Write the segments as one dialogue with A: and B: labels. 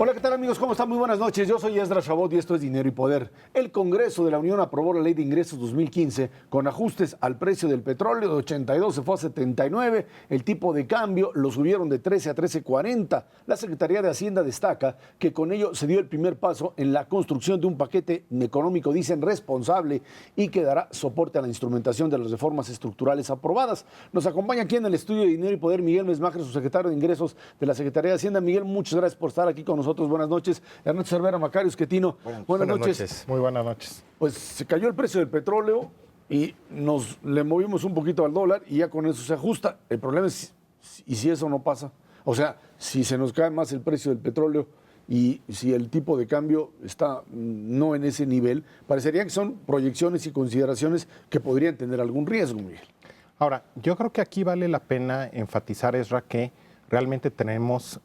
A: Hola, ¿qué tal amigos? ¿Cómo están? Muy buenas noches. Yo soy Esdras Chabot y esto es Dinero y Poder. El Congreso de la Unión aprobó la Ley de Ingresos 2015 con ajustes al precio del petróleo. De 82 se fue a 79. El tipo de cambio lo subieron de 13 a 13.40. La Secretaría de Hacienda destaca que con ello se dio el primer paso en la construcción de un paquete económico, dicen, responsable y que dará soporte a la instrumentación de las reformas estructurales aprobadas. Nos acompaña aquí en el estudio de Dinero y Poder Miguel Mesmajer, su secretario de Ingresos de la Secretaría de Hacienda. Miguel, muchas gracias por estar aquí con nosotros. Buenas noches. Ernesto Cervera, Macario Esquetino. Buenas noches.
B: Muy buenas noches.
A: Pues se cayó el precio del petróleo y le movimos un poquito al dólar y ya con eso se ajusta. El problema es, ¿y si eso no pasa? O sea, si se nos cae más el precio del petróleo y si el tipo de cambio está no en ese nivel, parecería que son proyecciones y consideraciones que podrían tener algún riesgo, Miguel.
B: Ahora, yo creo que aquí vale la pena enfatizar, Esra, que realmente tenemos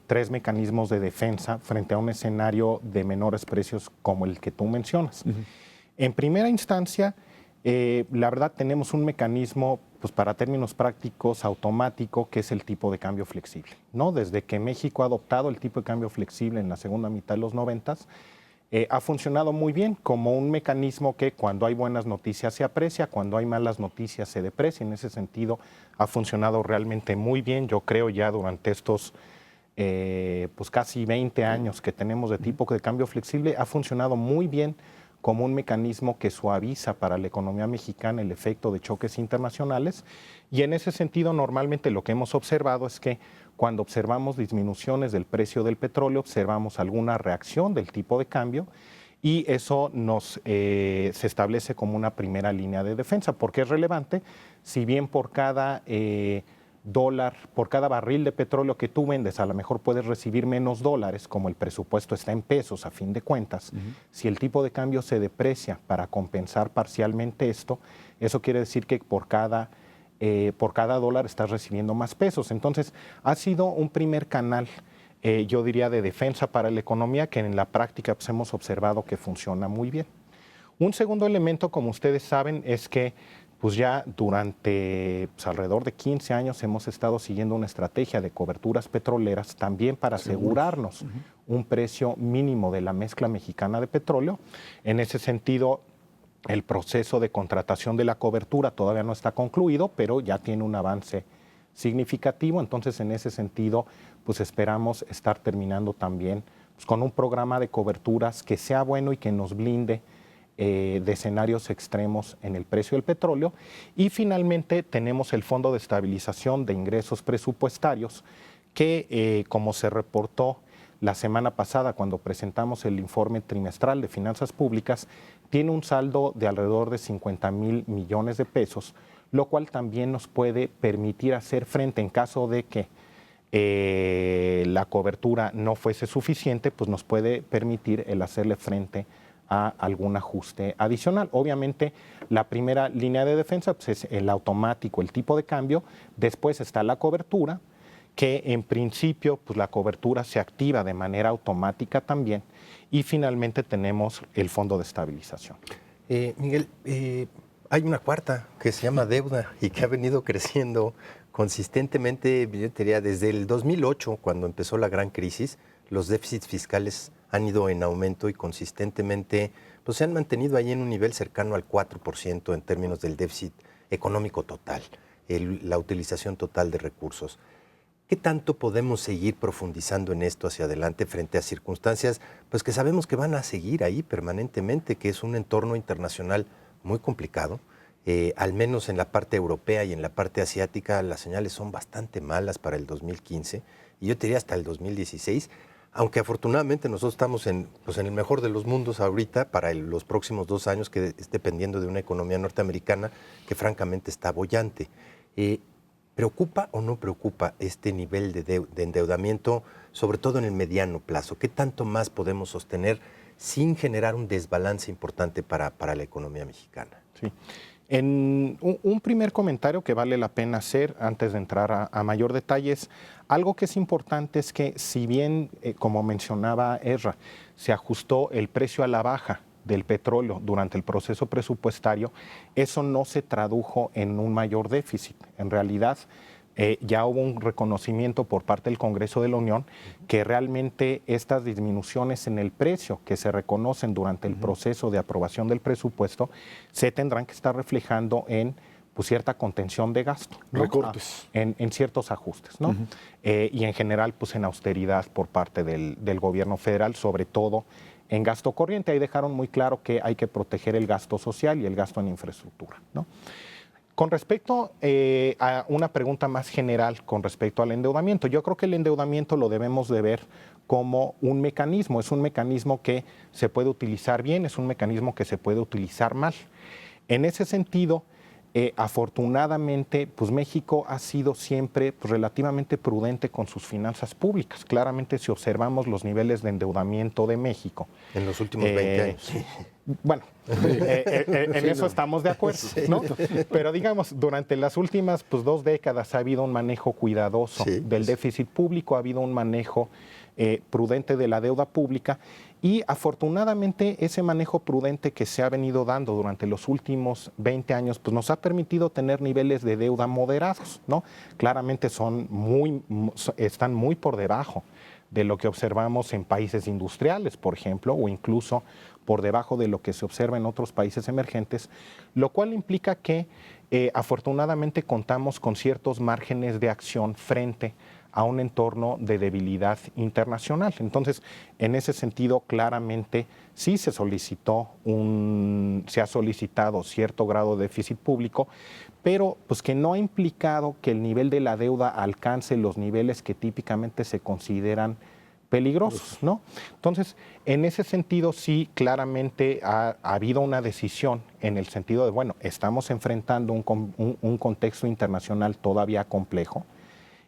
B: tres mecanismos de defensa frente a un escenario de menores precios como el que tú mencionas. En primera instancia, la verdad tenemos un mecanismo, pues para términos prácticos, automático, que es el tipo de cambio flexible, ¿no? Desde que México ha adoptado el tipo de cambio flexible en la segunda mitad de los 90s, ha funcionado muy bien como un mecanismo que cuando hay buenas noticias se aprecia, cuando hay malas noticias se deprecia. En ese sentido, ha funcionado realmente muy bien. Yo creo ya durante estos pues casi 20 años que tenemos de tipo de cambio flexible, ha funcionado muy bien como un mecanismo que suaviza para la economía mexicana el efecto de choques internacionales. Y en ese sentido, normalmente lo que hemos observado es que cuando observamos disminuciones del precio del petróleo, observamos alguna reacción del tipo de cambio y eso se establece como una primera línea de defensa, porque es relevante, si bien por cada por cada barril de petróleo que tú vendes, a lo mejor puedes recibir menos dólares, como el presupuesto está en pesos a fin de cuentas. Si el tipo de cambio se deprecia para compensar parcialmente esto, eso quiere decir que por cada dólar estás recibiendo más pesos. Entonces, ha sido un primer canal, yo diría, de defensa para la economía que en la práctica pues, hemos observado que funciona muy bien. Un segundo elemento, como ustedes saben, es que pues ya durante alrededor de 15 años hemos estado siguiendo una estrategia de coberturas petroleras también para asegurarnos un precio mínimo de la mezcla mexicana de petróleo. En ese sentido, el proceso de contratación de la cobertura todavía no está concluido, pero ya tiene un avance significativo. Entonces, en ese sentido, pues esperamos estar terminando también pues, con un programa de coberturas que sea bueno y que nos blinde de escenarios extremos en el precio del petróleo. Y finalmente tenemos el Fondo de Estabilización de Ingresos Presupuestarios que, como se reportó la semana pasada cuando presentamos el informe trimestral de finanzas públicas, tiene un saldo de alrededor de 50,000 millones de pesos, lo cual también nos puede permitir hacer frente en caso de que la cobertura no fuese suficiente, pues nos puede permitir el hacerle frente a algún ajuste adicional. Obviamente, la primera línea de defensa pues, es el automático, el tipo de cambio. Después está la cobertura, que en principio pues, la cobertura se activa de manera automática también. Y finalmente tenemos el fondo de estabilización.
C: Miguel, hay una cuarta que se llama deuda y que ha venido creciendo consistentemente, yo diría, desde el 2008, cuando empezó la gran crisis. Los déficits fiscales han ido en aumento y consistentemente pues, se han mantenido ahí en un nivel cercano al 4% en términos del déficit económico total, la utilización total de recursos. ¿Qué tanto podemos seguir profundizando en esto hacia adelante frente a circunstancias pues, que sabemos que van a seguir ahí permanentemente, que es un entorno internacional muy complicado? Al menos en la parte europea y en la parte asiática las señales son bastante malas para el 2015 y yo te diría hasta el 2016, aunque afortunadamente nosotros estamos en el mejor de los mundos ahorita para los próximos 2 años, que es dependiendo de una economía norteamericana que francamente está boyante. ¿Preocupa o no preocupa este nivel de endeudamiento, sobre todo en el mediano plazo? ¿Qué tanto más podemos sostener sin generar un desbalance importante para la economía mexicana?
B: Sí. En un primer comentario que vale la pena hacer antes de entrar a mayor detalles, algo que es importante es que si bien, como mencionaba Esra, se ajustó el precio a la baja del petróleo durante el proceso presupuestario, eso no se tradujo en un mayor déficit. En realidad, ya hubo un reconocimiento por parte del Congreso de la Unión que realmente estas disminuciones en el precio que se reconocen durante el proceso de aprobación del presupuesto se tendrán que estar reflejando en pues, cierta contención de gasto, ¿no?
A: Recortes.
B: En ciertos ajustes, ¿no? Y en general, pues en austeridad por parte del gobierno federal, sobre todo en gasto corriente. Ahí dejaron muy claro que hay que proteger el gasto social y el gasto en infraestructura, ¿no? Con respecto a una pregunta más general con respecto al endeudamiento, yo creo que el endeudamiento lo debemos de ver como un mecanismo. Es un mecanismo que se puede utilizar bien, es un mecanismo que se puede utilizar mal. En ese sentido, afortunadamente, pues México ha sido siempre pues, relativamente prudente con sus finanzas públicas. Claramente, si observamos los niveles de endeudamiento de México.
C: En los últimos 20 años.
B: Bueno, en eso estamos de acuerdo, ¿no? Pero digamos, durante las últimas pues, 2 décadas ha habido un manejo cuidadoso del déficit público, ha habido un manejo prudente de la deuda pública y afortunadamente ese manejo prudente que se ha venido dando durante los últimos 20 años pues nos ha permitido tener niveles de deuda moderados, ¿no? Claramente están muy por debajo de lo que observamos en países industriales, por ejemplo, o incluso por debajo de lo que se observa en otros países emergentes, lo cual implica que afortunadamente contamos con ciertos márgenes de acción frente a un entorno de debilidad internacional. Entonces, en ese sentido, claramente sí se ha solicitado cierto grado de déficit público, pero pues que no ha implicado que el nivel de la deuda alcance los niveles que típicamente se consideran peligrosos, ¿no? Entonces, en ese sentido, sí, claramente ha habido una decisión en el sentido de, bueno, estamos enfrentando un contexto internacional todavía complejo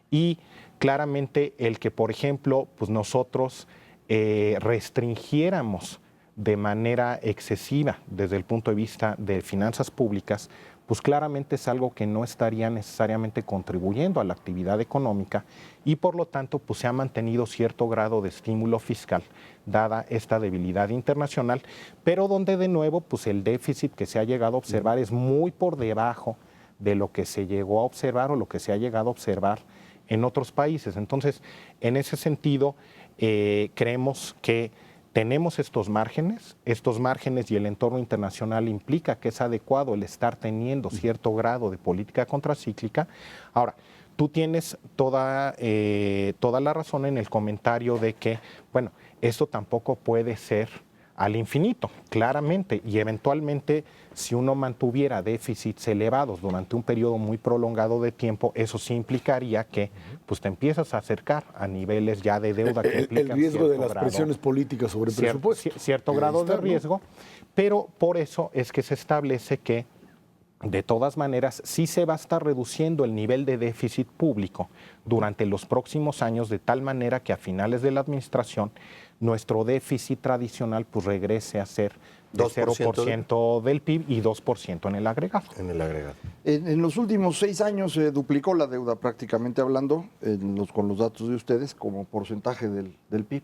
B: y claramente el que, por ejemplo, pues nosotros restringiéramos de manera excesiva desde el punto de vista de finanzas públicas, pues claramente es algo que no estaría necesariamente contribuyendo a la actividad económica y por lo tanto pues se ha mantenido cierto grado de estímulo fiscal dada esta debilidad internacional, pero donde de nuevo pues el déficit que se ha llegado a observar es muy por debajo de lo que se llegó a observar o lo que se ha llegado a observar en otros países. Entonces, en ese sentido, creemos que tenemos estos márgenes y el entorno internacional implica que es adecuado el estar teniendo cierto grado de política contracíclica. Ahora, tú tienes toda la razón en el comentario de que, bueno, esto tampoco puede ser al infinito, claramente, y eventualmente si uno mantuviera déficits elevados durante un periodo muy prolongado de tiempo, eso sí implicaría que pues, te empiezas a acercar a niveles ya de deuda que implican
A: el riesgo de las
B: grado,
A: presiones políticas sobre el presupuesto.
B: Cierto grado de riesgo, pero por eso es que se establece que de todas maneras, sí se va a estar reduciendo el nivel de déficit público durante los próximos años, de tal manera que a finales de la administración nuestro déficit tradicional pues regrese a ser de 0% del PIB y 2% en el agregado.
C: En el agregado.
D: En los últimos 6 años se duplicó la deuda prácticamente hablando, con los datos de ustedes, como porcentaje del PIB.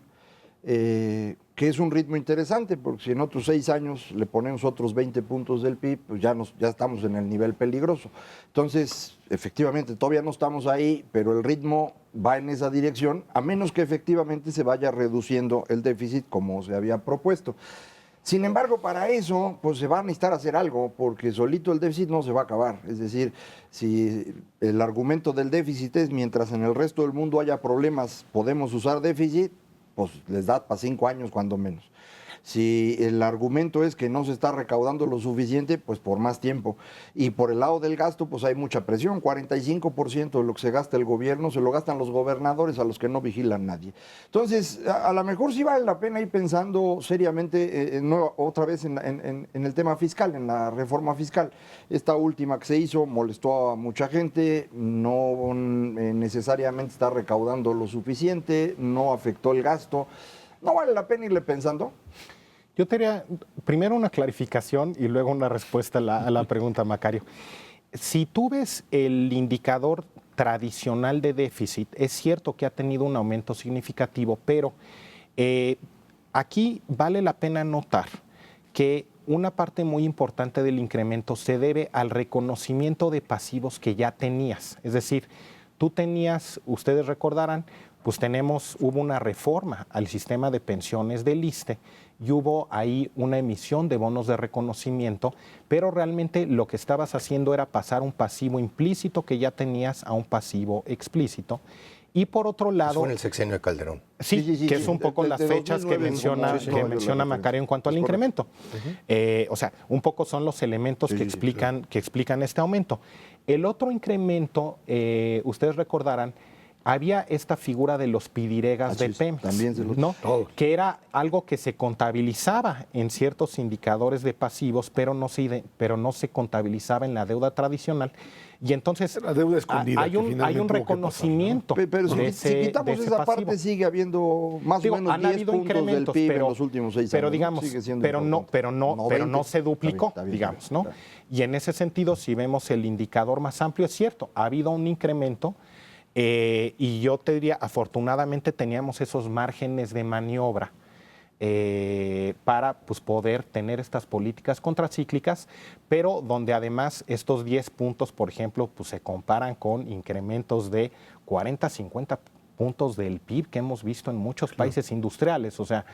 D: Que es un ritmo interesante, porque si en otros 6 años le ponemos otros 20 puntos del PIB, pues ya estamos en el nivel peligroso. Entonces, efectivamente, todavía no estamos ahí, pero el ritmo va en esa dirección, a menos que efectivamente se vaya reduciendo el déficit como se había propuesto. Sin embargo, para eso, pues se va a necesitar hacer algo, porque solito el déficit no se va a acabar. Es decir, si el argumento del déficit es mientras en el resto del mundo haya problemas, podemos usar déficit, pues les da para 5 años cuando menos. Si el argumento es que no se está recaudando lo suficiente, pues por más tiempo. Y por el lado del gasto, pues hay mucha presión. 45% de lo que se gasta el gobierno se lo gastan los gobernadores a los que no vigilan nadie. Entonces, a lo mejor sí vale la pena ir pensando seriamente otra vez en el tema fiscal, en la reforma fiscal. Esta última que se hizo molestó a mucha gente, no necesariamente está recaudando lo suficiente, no afectó el gasto. ¿No vale la pena irle pensando?
B: Yo tendría primero una clarificación y luego una respuesta a la pregunta, Macario. Si tú ves el indicador tradicional de déficit, es cierto que ha tenido un aumento significativo, pero aquí vale la pena notar que una parte muy importante del incremento se debe al reconocimiento de pasivos que ya tenías. Es decir, tú tenías, ustedes recordarán, pues hubo una reforma al sistema de pensiones del ISSSTE y hubo ahí una emisión de bonos de reconocimiento, pero realmente lo que estabas haciendo era pasar un pasivo implícito que ya tenías a un pasivo explícito. Y por otro lado...
C: Eso fue en el sexenio de Calderón.
B: Sí, que es un poco las fechas que menciona Macario en cuanto al incremento. O sea, un poco son los elementos que explican este aumento. El otro incremento, ustedes recordarán, había esta figura de los pidiregas de Pemex, ¿no? Que era algo que se contabilizaba en ciertos indicadores de pasivos, pero no se contabilizaba en la deuda tradicional. Y entonces
A: la deuda escondida,
B: hay un reconocimiento.
D: Pasar, ¿no? Pero si quitamos esa parte, sigue habiendo más o menos 10 puntos del PIB en los últimos 6 años.
B: Pero digamos, pero no se duplicó, está bien, digamos, ¿no? Y en ese sentido, si vemos el indicador más amplio, es cierto, ha habido un incremento. Y yo te diría, afortunadamente teníamos esos márgenes de maniobra para pues, poder tener estas políticas contracíclicas, pero donde además estos 10 puntos, por ejemplo, pues, se comparan con incrementos de 40, 50 puntos del PIB que hemos visto en muchos países industriales. O sea,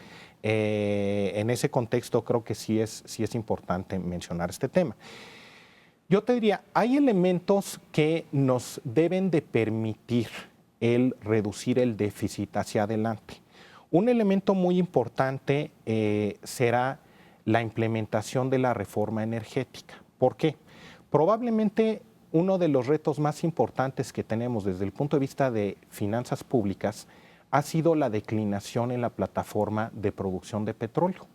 B: en ese contexto creo que sí es importante mencionar este tema. Yo te diría, hay elementos que nos deben de permitir el reducir el déficit hacia adelante. Un elemento muy importante será la implementación de la reforma energética. ¿Por qué? Probablemente uno de los retos más importantes que tenemos desde el punto de vista de finanzas públicas ha sido la declinación en la plataforma de producción de petróleo,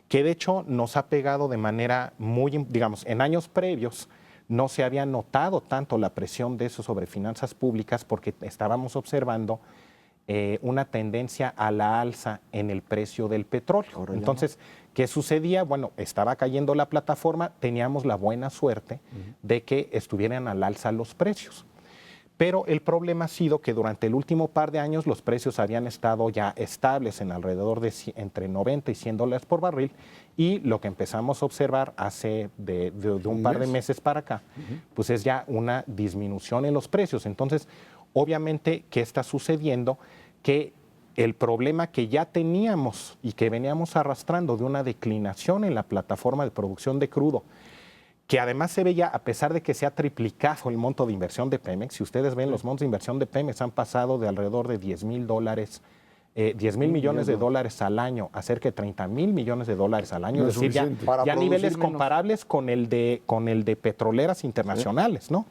B: que de hecho nos ha pegado de manera muy, digamos, en años previos, no se había notado tanto la presión de eso sobre finanzas públicas porque estábamos observando una tendencia a la alza en el precio del petróleo. Entonces, ¿qué sucedía? Bueno, estaba cayendo la plataforma, teníamos la buena suerte de que estuvieran al alza los precios. Pero el problema ha sido que durante el último par de años los precios habían estado ya estables en alrededor de entre 90 y 100 dólares por barril, y lo que empezamos a observar hace de un par de meses para acá, pues es ya una disminución en los precios. Entonces, obviamente, ¿qué está sucediendo? Que el problema que ya teníamos y que veníamos arrastrando de una declinación en la plataforma de producción de crudo, que además se ve ya, a pesar de que se ha triplicado el monto de inversión de Pemex, si ustedes ven, los montos de inversión de Pemex han pasado de alrededor de 10 mil millones de dólares al año a cerca de 30 mil millones de dólares al año,
A: No
B: es decir, ya niveles comparables con el de petroleras internacionales, ¿no?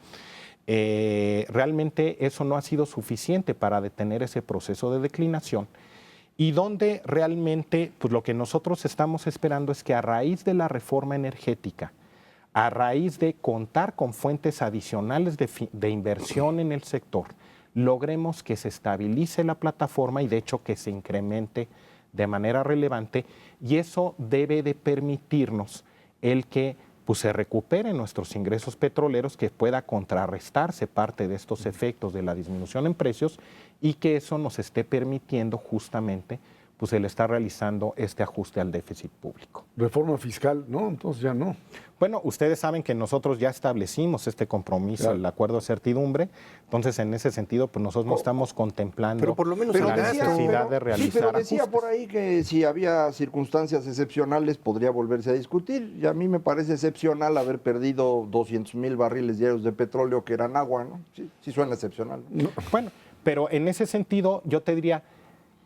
B: Realmente eso no ha sido suficiente para detener ese proceso de declinación, y donde realmente pues, lo que nosotros estamos esperando es que a raíz de la reforma energética, a raíz de contar con fuentes adicionales de inversión en el sector, logremos que se estabilice la plataforma y de hecho que se incremente de manera relevante, y eso debe de permitirnos el que pues, se recuperen nuestros ingresos petroleros, que pueda contrarrestarse parte de estos efectos de la disminución en precios y que eso nos esté permitiendo justamente pues el estar realizando este ajuste al déficit público.
A: Reforma fiscal, ¿no? Entonces ya no.
B: Bueno, ustedes saben que nosotros ya establecimos este compromiso, claro, el acuerdo de certidumbre. Entonces, en ese sentido, pues nosotros no estamos contemplando
C: pero por lo menos
B: la necesidad de realizar
D: pero decía
B: ajustes.
D: por ahí que si había circunstancias excepcionales podría volverse a discutir. Y a mí me parece excepcional haber perdido 200,000 barriles diarios de petróleo que eran agua, ¿no? Sí suena excepcional, ¿no?
B: No. Bueno, pero en ese sentido, yo te diría,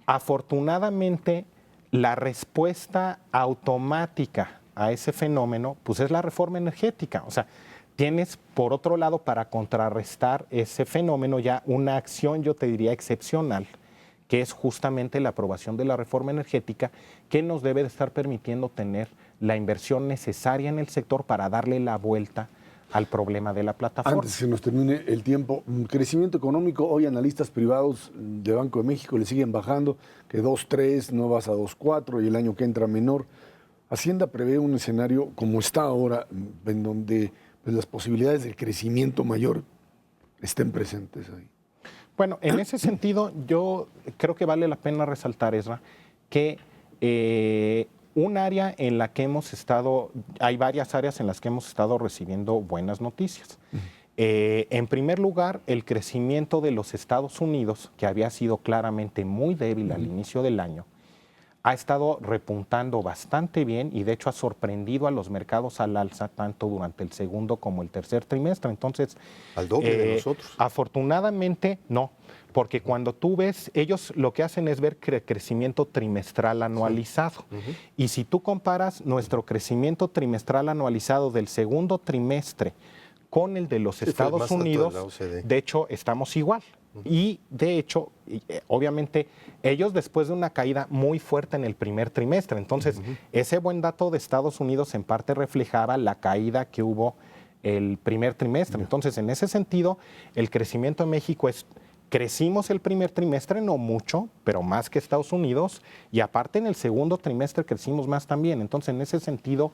B: afortunadamente, la respuesta automática a ese fenómeno, pues es la reforma energética. O sea, tienes, por otro lado, para contrarrestar ese fenómeno ya una acción, yo te diría, excepcional, que es justamente la aprobación de la reforma energética, que nos debe de estar permitiendo tener la inversión necesaria en el sector para darle la vuelta al problema de la plataforma.
A: Antes que se nos termine el tiempo, crecimiento económico, hoy analistas privados de Banco de México le siguen bajando, que 2.3, no vas a 2.4 y el año que entra menor. Hacienda prevé un escenario como está ahora, en donde pues, las posibilidades del crecimiento mayor estén presentes ahí.
B: Bueno, en ese sentido, yo creo que vale la pena resaltar, Ezra, que un área en la que hemos estado, hay varias áreas en las que hemos estado recibiendo buenas noticias. En primer lugar, el crecimiento de los Estados Unidos, que había sido claramente muy débil al inicio del año, ha estado repuntando bastante bien y de hecho ha sorprendido a los mercados al alza tanto durante el segundo como el tercer trimestre. Entonces,
C: Al doble de nosotros.
B: Afortunadamente, no, porque cuando tú ves, ellos lo que hacen es ver crecimiento trimestral anualizado. Y si tú comparas nuestro crecimiento trimestral anualizado del segundo trimestre con el de los
C: Sí, fue el
B: Estados
C: más alto de
B: Unidos,
C: la OCDE.
B: de hecho, estamos igual. Y de hecho, obviamente, ellos después de una caída muy fuerte en el primer trimestre, entonces ese buen dato de Estados Unidos en parte reflejaba la caída que hubo el primer trimestre. Entonces, en ese sentido, el crecimiento en México es, crecimos el primer trimestre, no mucho, pero más que Estados Unidos, y aparte en el segundo trimestre crecimos más también. Entonces, en ese sentido,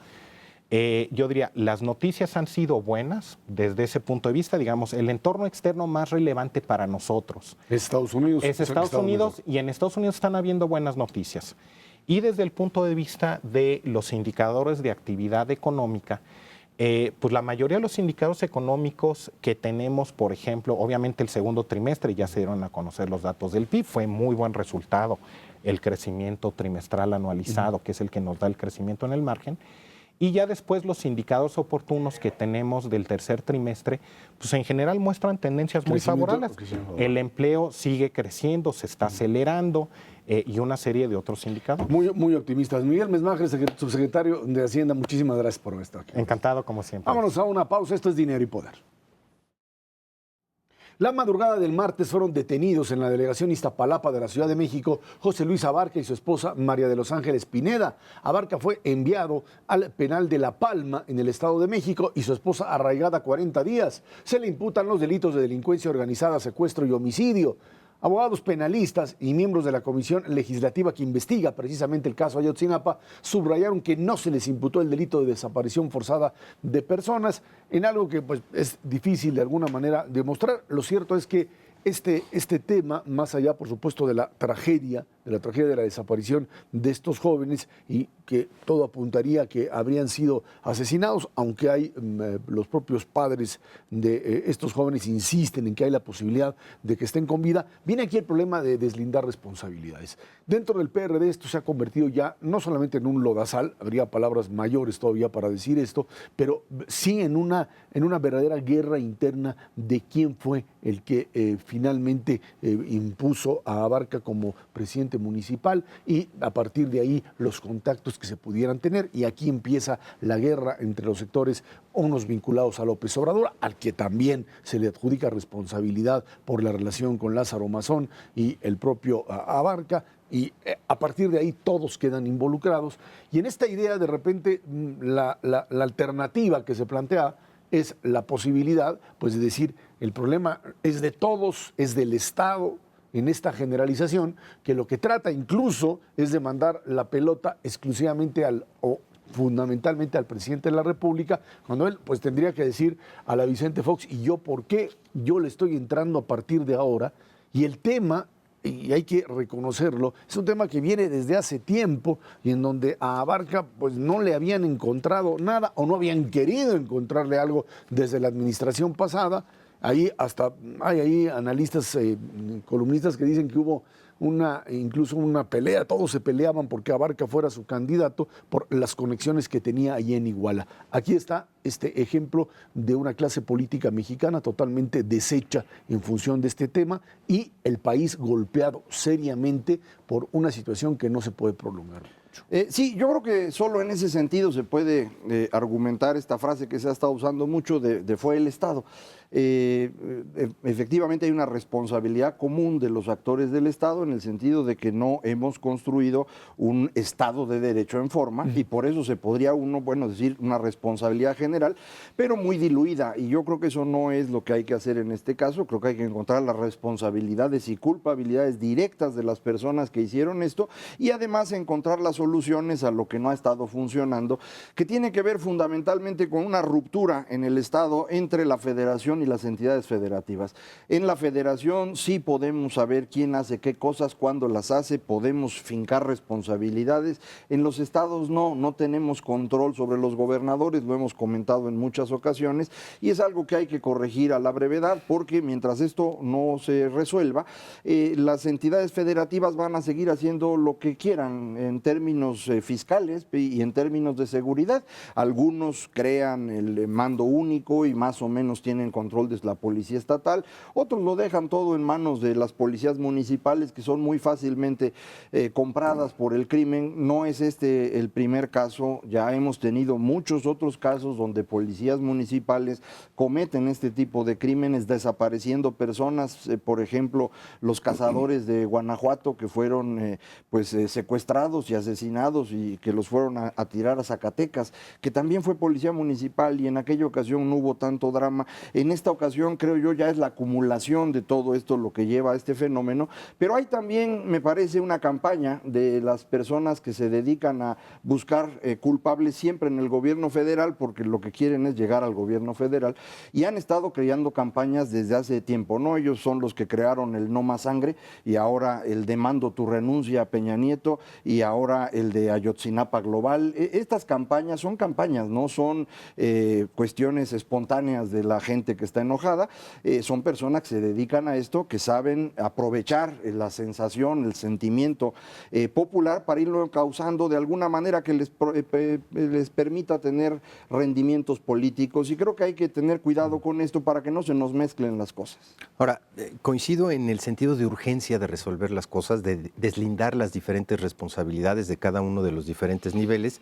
B: yo diría, las noticias han sido buenas desde ese punto de vista. Digamos, el entorno externo más relevante para nosotros
A: Estados Unidos.
B: es Estados Unidos, y en Estados Unidos están habiendo buenas noticias. Y desde el punto de vista de los indicadores de actividad económica, pues la mayoría de los indicadores económicos que tenemos, por ejemplo, obviamente el segundo trimestre, ya se dieron a conocer los datos del PIB, fue muy buen resultado el crecimiento trimestral anualizado, que es el que nos da el crecimiento en el margen. Y ya después los indicadores oportunos que tenemos del tercer trimestre, pues en general muestran tendencias muy favorables. El empleo sigue creciendo, se está acelerando y una serie de otros indicadores.
A: Muy, muy optimistas. Miguel Mesmajer, subsecretario de Hacienda, muchísimas gracias por estar aquí.
B: Encantado como siempre.
A: Vámonos a una pausa. Esto es Dinero y Poder. La madrugada del martes fueron detenidos en la delegación Iztapalapa de la Ciudad de México José Luis Abarca y su esposa María de los Ángeles Pineda. Abarca fue enviado al penal de La Palma en el Estado de México y su esposa arraigada 40 días. Se le imputan los delitos de delincuencia organizada, secuestro y homicidio. Abogados penalistas y miembros de la comisión legislativa que investiga precisamente el caso Ayotzinapa subrayaron que no se les imputó el delito de desaparición forzada de personas, en algo que pues, es difícil de alguna manera demostrar. Lo cierto es que este tema, más allá, por supuesto, de la tragedia de la desaparición de estos jóvenes y que todo apuntaría a que habrían sido asesinados, aunque hay los propios padres de estos jóvenes insisten en que hay la posibilidad de que estén con vida, viene aquí el problema de deslindar responsabilidades. Dentro del PRD esto se ha convertido ya no solamente en un lodazal, habría palabras mayores todavía para decir esto, pero sí en una verdadera guerra interna de quién fue el que finalmente impuso a Abarca como presidente municipal y a partir de ahí los contactos que se pudieran tener. Y aquí empieza la guerra entre los sectores, unos vinculados a López Obrador, al que también se le adjudica responsabilidad por la relación con Lázaro Mazón y el propio Abarca. Y a partir de ahí todos quedan involucrados. Y en esta idea, de repente, la alternativa que se plantea es la posibilidad, pues, de decir, el problema es de todos, es del Estado, en esta generalización, que lo que trata incluso es de mandar la pelota exclusivamente o fundamentalmente al presidente de la República, cuando él pues tendría que decir a la Vicente Fox, ¿y yo por qué yo le estoy entrando a partir de ahora? Y el tema, y hay que reconocerlo, es un tema que viene desde hace tiempo y en donde a Abarca pues no le habían encontrado nada o no habían querido encontrarle algo desde la administración pasada. Ahí hasta hay ahí analistas, columnistas que dicen que hubo incluso una pelea, todos se peleaban porque Abarca fuera su candidato por las conexiones que tenía allí en Iguala. Aquí está este ejemplo de una clase política mexicana totalmente deshecha en función de este tema y el país golpeado seriamente por una situación que no se puede prolongar.
D: Sí, yo creo que solo en ese sentido se puede argumentar esta frase que se ha estado usando mucho de fue el Estado. Efectivamente hay una responsabilidad común de los actores del Estado en el sentido de que no hemos construido un Estado de derecho en forma y por eso se podría decir una responsabilidad general, pero muy diluida, y yo creo que eso no es lo que hay que hacer en este caso. Creo que hay que encontrar las responsabilidades y culpabilidades directas de las personas que hicieron esto y además encontrar las soluciones a lo que no ha estado funcionando, que tiene que ver fundamentalmente con una ruptura en el Estado entre la Federación federación y las entidades federativas. En la federación sí podemos saber quién hace qué cosas, cuándo las hace, podemos fincar responsabilidades. En los estados no tenemos control sobre los gobernadores, lo hemos comentado en muchas ocasiones, y es algo que hay que corregir a la brevedad, porque mientras esto no se resuelva, las entidades federativas van a seguir haciendo lo que quieran en términos fiscales y en términos de seguridad. Algunos crean el mando único y más o menos tienen control de la policía estatal, otros lo dejan todo en manos de las policías municipales, que son muy fácilmente compradas por el crimen. No es este el primer caso, ya hemos tenido muchos otros casos donde policías municipales cometen este tipo de crímenes, desapareciendo personas, por ejemplo, los cazadores de Guanajuato que fueron secuestrados y asesinados y que los fueron a tirar a Zacatecas, que también fue policía municipal, y en aquella ocasión no hubo tanto drama. En esta ocasión, creo yo, ya es la acumulación de todo esto lo que lleva a este fenómeno, pero hay también, me parece, una campaña de las personas que se dedican a buscar culpables siempre en el gobierno federal, porque lo que quieren es llegar al gobierno federal, y han estado creando campañas desde hace tiempo, ¿no? Ellos son los que crearon el No Más Sangre, y ahora el Demando tu renuncia a Peña Nieto, y ahora el de Ayotzinapa Global. Estas campañas son campañas, no son cuestiones espontáneas de la gente que está enojada, son personas que se dedican a esto, que saben aprovechar la sensación, el sentimiento popular para irlo causando de alguna manera que les permita tener rendimientos políticos, y creo que hay que tener cuidado con esto para que no se nos mezclen las cosas.
C: Ahora, coincido en el sentido de urgencia de resolver las cosas, de deslindar las diferentes responsabilidades de cada uno de los diferentes niveles,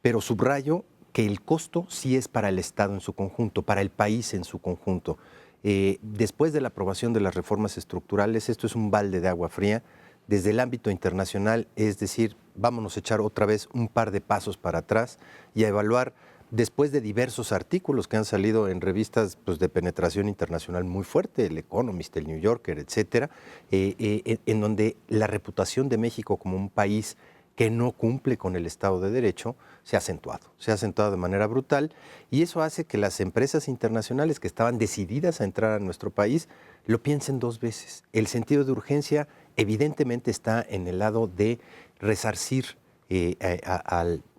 C: pero subrayo que el costo sí es para el Estado en su conjunto, para el país en su conjunto. Después de la aprobación de las reformas estructurales, esto es un balde de agua fría. Desde el ámbito internacional, es decir, vámonos a echar otra vez un par de pasos para atrás y a evaluar, después de diversos artículos que han salido en revistas de penetración internacional muy fuerte, el Economist, el New Yorker, etcétera, en donde la reputación de México como un país que no cumple con el Estado de Derecho se ha acentuado de manera brutal, y eso hace que las empresas internacionales que estaban decididas a entrar a nuestro país lo piensen dos veces. El sentido de urgencia evidentemente está en el lado de resarcir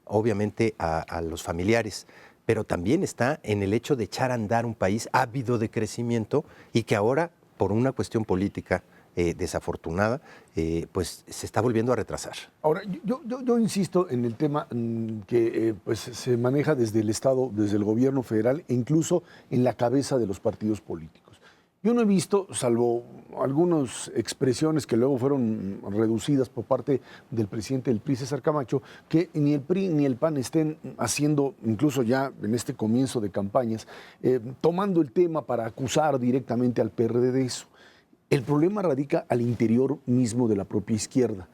C: obviamente a los familiares, pero también está en el hecho de echar a andar un país ávido de crecimiento y que ahora, por una cuestión política desafortunada, pues se está volviendo a retrasar.
A: Ahora, yo insisto en el tema que pues se maneja desde el Estado, desde el gobierno federal e incluso en la cabeza de los partidos políticos. Yo no he visto, salvo algunas expresiones que luego fueron reducidas por parte del presidente del PRI, César Camacho, que ni el PRI ni el PAN estén haciendo, incluso ya en este comienzo de campañas, tomando el tema para acusar directamente al PRD de eso. El problema radica al interior mismo de la propia izquierda.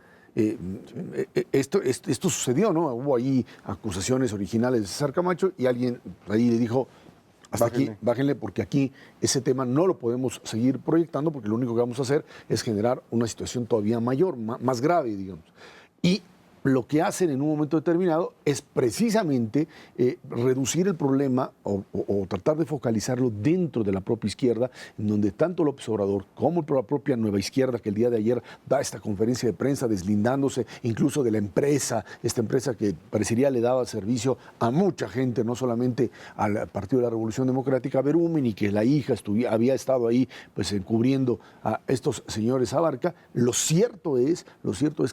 A: Esto sucedió, ¿no? Hubo ahí acusaciones originales de César Camacho y alguien ahí le dijo, hasta aquí, bájenle, porque aquí ese tema no lo podemos seguir proyectando, porque lo único que vamos a hacer es generar una situación todavía mayor, más grave, digamos. Y lo que hacen en un momento determinado es precisamente reducir el problema o tratar de focalizarlo dentro de la propia izquierda, en donde tanto López Obrador como la propia Nueva Izquierda, que el día de ayer da esta conferencia de prensa deslindándose incluso de la empresa, esta empresa que parecería le daba servicio a mucha gente, no solamente al Partido de la Revolución Democrática, Berumen, y que la hija había estado ahí pues encubriendo a estos señores Abarca. Lo cierto es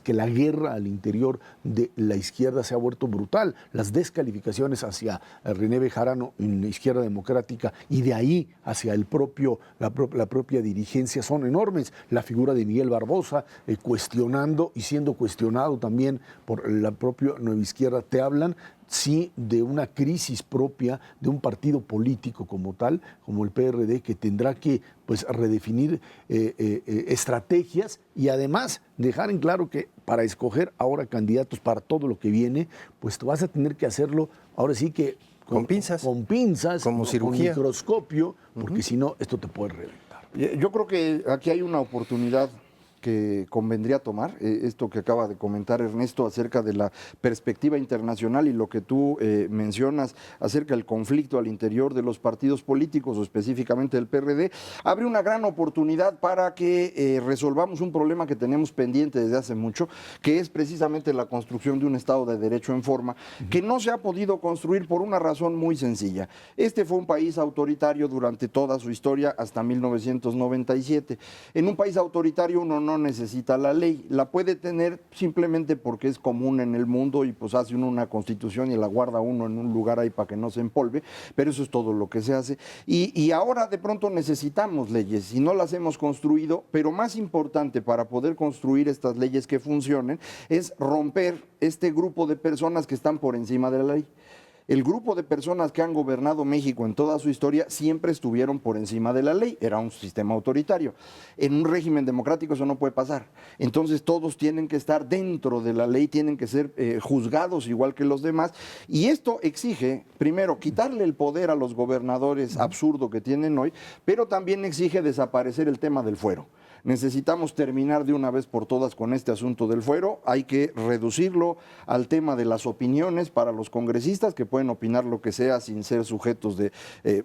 A: que la guerra al interior de la izquierda se ha vuelto brutal. Las descalificaciones hacia René Bejarano en la izquierda democrática y de ahí hacia la propia dirigencia son enormes. La figura de Miguel Barbosa cuestionando y siendo cuestionado también por la propia Nueva Izquierda, te hablan sí de una crisis propia de un partido político como tal, como el PRD, que tendrá que pues redefinir estrategias y además dejar en claro que para escoger ahora candidatos para todo lo que viene, pues tú vas a tener que hacerlo ahora sí que
C: con pinzas,
A: como
C: cirugía,
A: con microscopio, porque si no esto te puede reventar.
D: Yo creo que aquí hay una oportunidad que convendría tomar, esto que acaba de comentar Ernesto acerca de la perspectiva internacional y lo que tú mencionas acerca del conflicto al interior de los partidos políticos o específicamente del PRD, abre una gran oportunidad para que resolvamos un problema que tenemos pendiente desde hace mucho, que es precisamente la construcción de un Estado de Derecho en forma, que no se ha podido construir por una razón muy sencilla. Este fue un país autoritario durante toda su historia hasta 1997. En un país autoritario uno no necesita la ley, la puede tener simplemente porque es común en el mundo y pues hace uno una constitución y la guarda uno en un lugar ahí para que no se empolve, pero eso es todo lo que se hace. Y ahora de pronto necesitamos leyes y no las hemos construido, pero más importante para poder construir estas leyes que funcionen es romper este grupo de personas que están por encima de la ley. El grupo de personas que han gobernado México en toda su historia siempre estuvieron por encima de la ley. Era un sistema autoritario. En un régimen democrático eso no puede pasar. Entonces todos tienen que estar dentro de la ley, tienen que ser juzgados igual que los demás. Y esto exige, primero, quitarle el poder a los gobernadores absurdo que tienen hoy, pero también exige desaparecer el tema del fuero. Necesitamos terminar de una vez por todas con este asunto del fuero. Hay que reducirlo al tema de las opiniones para los congresistas que pueden opinar lo que sea sin ser sujetos de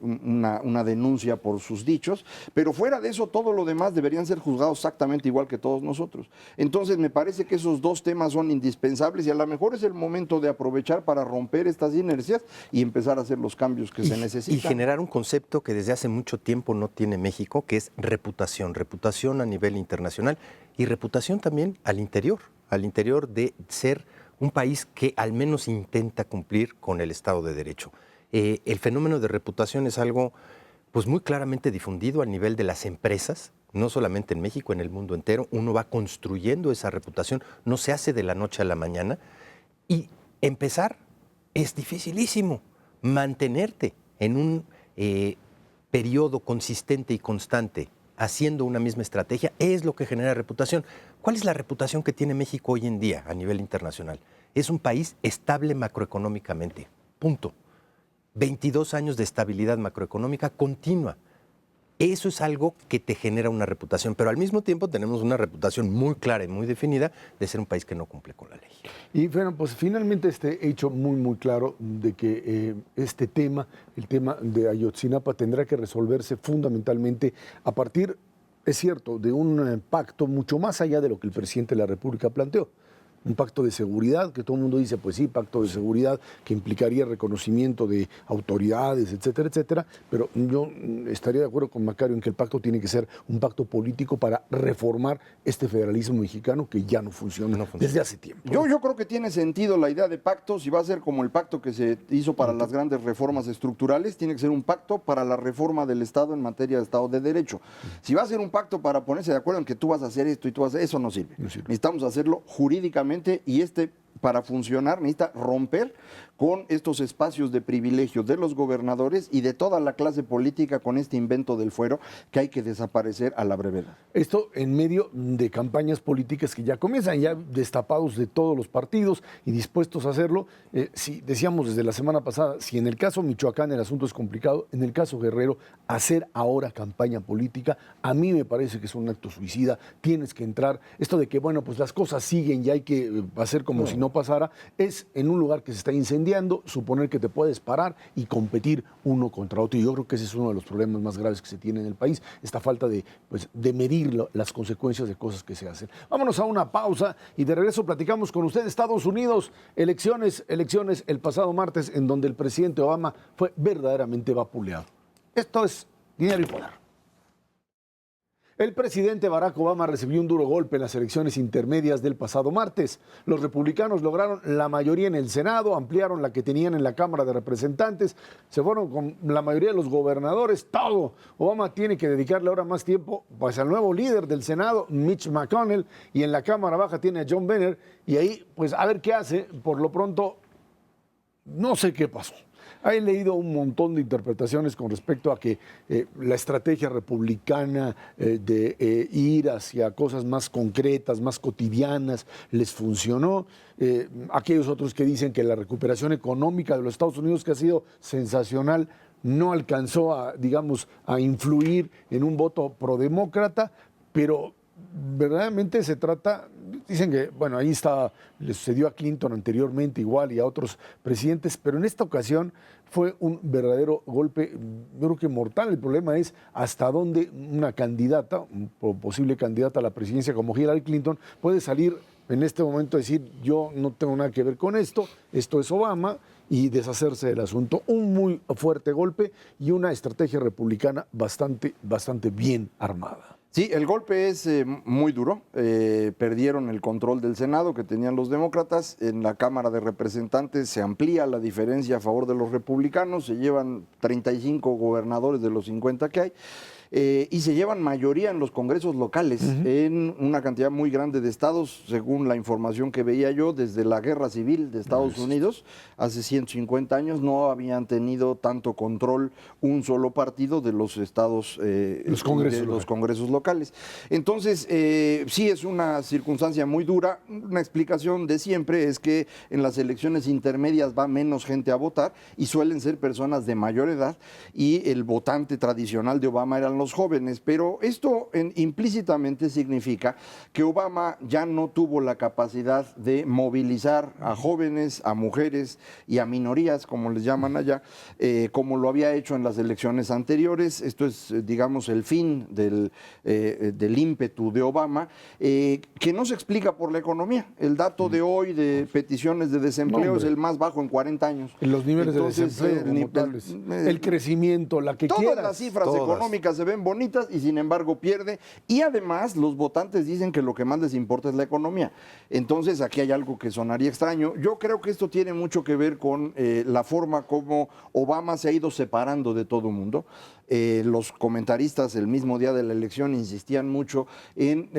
D: una denuncia por sus dichos. Pero fuera de eso, todo lo demás deberían ser juzgados exactamente igual que todos nosotros. Entonces, me parece que esos dos temas son indispensables y a lo mejor es el momento de aprovechar para romper estas inercias y empezar a hacer los cambios que se necesitan.
C: Y generar un concepto que desde hace mucho tiempo no tiene México, que es reputación. Reputación a nivel internacional y reputación también al interior de ser un país que al menos intenta cumplir con el Estado de Derecho. El fenómeno de reputación es algo pues muy claramente difundido a nivel de las empresas, no solamente en México, en el mundo entero. Uno va construyendo esa reputación, no se hace de la noche a la mañana y empezar es dificilísimo. Mantenerte en un periodo consistente y constante haciendo una misma estrategia, es lo que genera reputación. ¿Cuál es la reputación que tiene México hoy en día a nivel internacional? Es un país estable macroeconómicamente, punto. 22 años de estabilidad macroeconómica continua. Eso es algo que te genera una reputación, pero al mismo tiempo tenemos una reputación muy clara y muy definida de ser un país que no cumple con la ley.
A: Y bueno, pues finalmente este hecho muy claro de que este tema, el tema de Ayotzinapa, tendrá que resolverse fundamentalmente a partir, es cierto, de un pacto mucho más allá de lo que el presidente de la República planteó. Un pacto de seguridad, que todo el mundo dice, pues sí, pacto de seguridad, que implicaría reconocimiento de autoridades, etcétera, etcétera, pero yo estaría de acuerdo con Macario en que el pacto tiene que ser un pacto político para reformar este federalismo mexicano que ya no funciona, desde hace tiempo.
D: Yo creo que tiene sentido la idea de pacto, si va a ser como el pacto que se hizo para las grandes reformas estructurales, tiene que ser un pacto para la reforma del Estado en materia de Estado de Derecho. Si va a ser un pacto para ponerse de acuerdo en que tú vas a hacer esto y tú vas a hacer eso, no sirve. Necesitamos hacerlo jurídicamente y para funcionar necesita romper con estos espacios de privilegio de los gobernadores y de toda la clase política con este invento del fuero que hay que desaparecer a la brevedad.
A: Esto en medio de campañas políticas que ya comienzan, ya destapados de todos los partidos y dispuestos a hacerlo. Si decíamos desde la semana pasada, si en el caso Michoacán el asunto es complicado, en el caso Guerrero, hacer ahora campaña política, a mí me parece que es un acto suicida. Tienes que entrar, esto de que, bueno, pues las cosas siguen y hay que hacer como si no pasara, es en un lugar que se está incendiando, suponer que te puedes parar y competir uno contra otro. Y yo creo que ese es uno de los problemas más graves que se tiene en el país, esta falta de medir las consecuencias de cosas que se hacen. Vámonos a una pausa y de regreso platicamos con usted. Estados Unidos, elecciones el pasado martes en donde el presidente Obama fue verdaderamente vapuleado. Esto es Dinero y Poder. El presidente Barack Obama recibió un duro golpe en las elecciones intermedias del pasado martes. Los republicanos lograron la mayoría en el Senado, ampliaron la que tenían en la Cámara de Representantes, se fueron con la mayoría de los gobernadores, todo. Obama tiene que dedicarle ahora más tiempo pues, al nuevo líder del Senado, Mitch McConnell, y en la Cámara Baja tiene a John Boehner, y ahí pues a ver qué hace. Por lo pronto, no sé qué pasó. He leído un montón de interpretaciones con respecto a que la estrategia republicana de ir hacia cosas más concretas, más cotidianas, les funcionó. Aquellos otros que dicen que la recuperación económica de los Estados Unidos, que ha sido sensacional, no alcanzó a influir en un voto prodemócrata, pero verdaderamente se trata, dicen que, bueno, ahí está, le sucedió a Clinton anteriormente igual y a otros presidentes, pero en esta ocasión fue un verdadero golpe, yo creo que mortal. El problema es hasta dónde una candidata, posible candidata a la presidencia como Hillary Clinton, puede salir en este momento a decir, yo no tengo nada que ver con esto es Obama, y deshacerse del asunto. Un muy fuerte golpe y una estrategia republicana bastante bien armada.
D: Sí, el golpe es muy duro. Perdieron el control del Senado que tenían los demócratas. En la Cámara de Representantes se amplía la diferencia a favor de los republicanos. Se llevan 35 gobernadores de los 50 que hay. Y se llevan mayoría en los congresos locales, en una cantidad muy grande de estados, según la información que veía yo, desde la Guerra Civil de Estados Unidos, hace 150 años, no habían tenido tanto control un solo partido de los estados,
A: los
D: congresos locales. Entonces, sí es una circunstancia muy dura. Una explicación de siempre es que en las elecciones intermedias va menos gente a votar y suelen ser personas de mayor edad, y el votante tradicional de Obama eran los jóvenes, pero esto implícitamente significa que Obama ya no tuvo la capacidad de movilizar a jóvenes, a mujeres y a minorías, como les llaman allá, como lo había hecho en las elecciones anteriores. Esto es, digamos, el fin del ímpetu de Obama, que no se explica por la economía. El dato de hoy de peticiones de desempleo es el más bajo en 40 años.
A: Los niveles de desempleo, el crecimiento, la que
D: todas
A: quieras.
D: las cifras económicas se ven bonitas y sin embargo pierde, y además los votantes dicen que lo que más les importa es la economía. Entonces aquí hay algo que sonaría extraño. Yo creo que esto tiene mucho que ver con la forma como Obama se ha ido separando de todo el mundo. Los comentaristas el mismo día de la elección insistían mucho en